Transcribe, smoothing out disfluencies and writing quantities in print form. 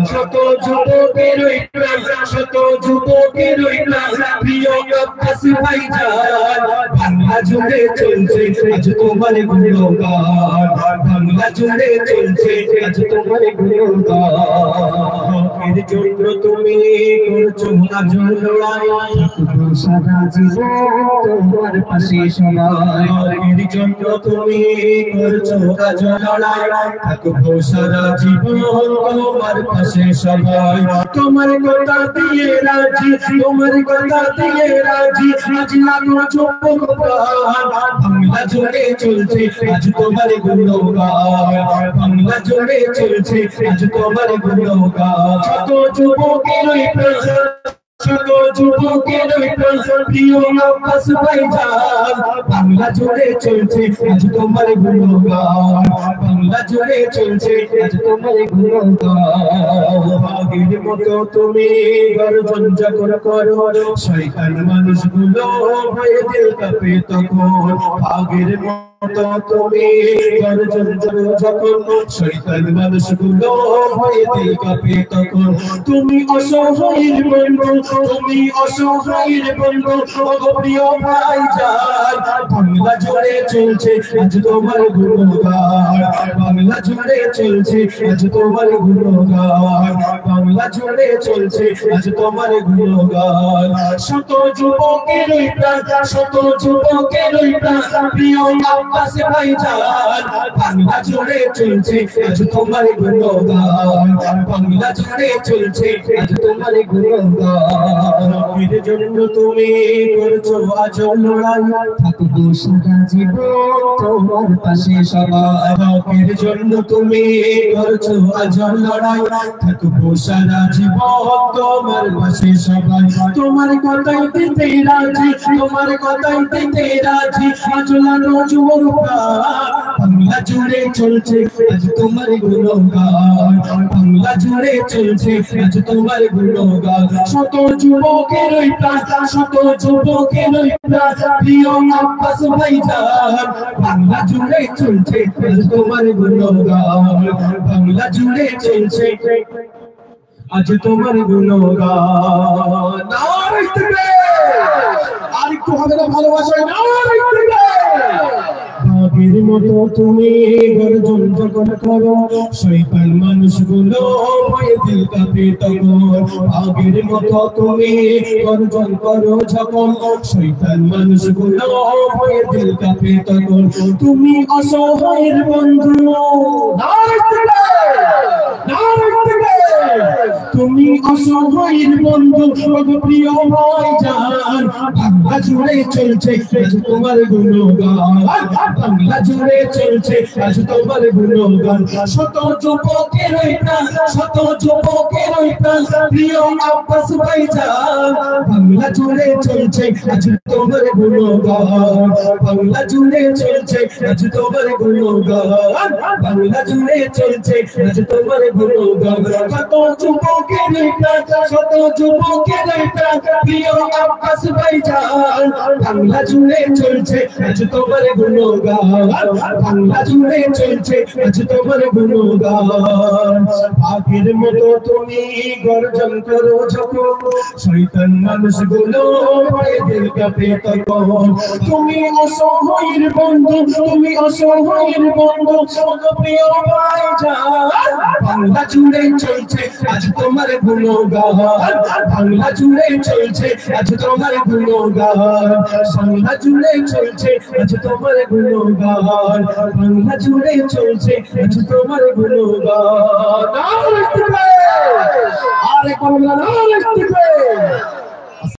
শত যুবকেরই প্রাণ, শত যুবকেরই প্রাণ, প্রিয় আব্বাস ভাইজান। বাংলা জুড়ে চলছে আজ তোমার গুণগান, বাংলা জুড়ে চলছে আজ তোমার গুণগান। এর জন্য তুমি করছো আজ লড়াই, সারা জীবন তোমার পাশে সবাই। এর জন্য তুমি করছো আজ লড়াই, থাকবো সারা জীবন তোমার পাশে সবাই। তোমার কথা দিয়ে রাজি, তোমার কথা দিয়ে রাজি, আজ লাগো চোখ প্রাণ। বাংলা জুড়ে চলছে আজ তোমার গুণগান, বাংলা জুড়ে চলছে আজ তোমার গুণগান। শত যুবকেরই প্রাণ, শত যুবকেরই প্রাণ, প্রিয় আব্বাস ভাইজান। বাংলা জুড়ে চলছে আজ তোমার গুণগান, বাংলা জুড়ে চলছে আজ তোমার গুণগান। বাঘের মতো তুমি গর্জন যখন করো, শয়তান মানুষগুলো ভয়ে দিল কাঁপে তখন। বাঘের মতো তুমি গর্জন করো যখন, শয়তান মানুষগুলো ভয়ে দিল কাঁপে তখন। তুমি অসহায়ের বন্ধু, তুমি অসহায়ের বন্ধু, ওগো প্রিয় ভাইজান। বাংলা জুড়ে চলছে আজ তোমার গুণগান, বাংলা জুড়ে চলছে আজ তোমার গুণগান, বাংলা জুড়ে চলছে আজ তোমার গুণগান। শত যুবকেরই প্রাণ, শত যুবকেরই প্রাণ, প্রিয় আব্বাস ভাইজান। বাংলা জুড়ে চলছে আজ তোমার গুণগান, বাংলা জুড়ে চলছে আজ তোমার গুণগান। এর জন্য তুমি করছো আজ লড়াই, থাকবো সারা জীবন তোমার পাশে সবাই। এর জন্য তুমি করছো আজ লড়াই, থাকবো সারা জীবন তোমার পাশে সবাই। তোমার কথাই দিতে রাজি, তোমার কথাই দিতে রাজি, আজ লাগো চোখ প্রাণ। বাংলা জুড়ে চলছে আজ তোমার গুণগান, বাংলা জুড়ে চলছে আজ তোমার গুণগান। শত যুবকেরই প্রাণ, শত যুবকেরই প্রাণ, প্রিয় আব্বাস ভাইজান। বাংলা জুড়ে চলছে আজ তোমার গুণগান, বাংলা জুড়ে চলছে আজ তোমার গুণগান। নারে তাকবীর! আর একটু হবে না ভালোবাসায়? নারে তাকবীর! বাঘের মতো তুমি গর্জন যখন করো, শয়তান মানুষগুলো ভয়ে দিল কাঁপে তখন। বাঘের মতো তুমি গর্জন করো যখন, শয়তান মানুষগুলো ভয়ে দিল কাঁপে তখন। তুমি অসহায়ের বন্ধু, নারে তাকবীর! নারে তাকবীর! তুমি অসহায়ের বন্ধু, ওগো প্রিয় ভাইজান। বাংলা জুড়ে চলছে আজ তোমার গুণগান, বাংলা জুড়ে চলছে আজ তোমার গুণগান। শত যুবকেরই প্রাণ, শত যুবকেরই প্রাণ, প্রিয় আব্বাস ভাইজান। বাংলা জুড়ে চলছে আজ তোমার গুণগান, বাংলা জুড়ে চলছে আজ তোমার গুণগান, বাংলা জুড়ে চলছে আজ তোমার গুণগান। শত যুবকেরই প্রাণ, শত যুবকেরই প্রাণ, প্রিয় আব্বাস ভাইজান। বাংলা জুড়ে চলছে আজ তোমার গুণগান, বাংলা জুড়ে চলছে আজ তোমার গুণগান। বাঘের মতো তুমি গর্জন করো যখন, শয়তান মানুষগুলো ভয়ে দিল কাঁপে তখন। তুমি অসহায়ের বন্ধু, তুমি অসহায়ের বন্ধু, ওগো প্রিয় ভাইজান। বাংলা জুড়ে চলছে আজ তোমার গুণগান, বাংলা জুড়ে চলছে আজ তোমার গুণগান, বাংলা জুড়ে চলছে আজ তোমার গুণগান, বাংলা জুড়ে চলছে আজ তোমার গুণগান। নারে তাকবীর! আরে করোনা নারে তাকবীর!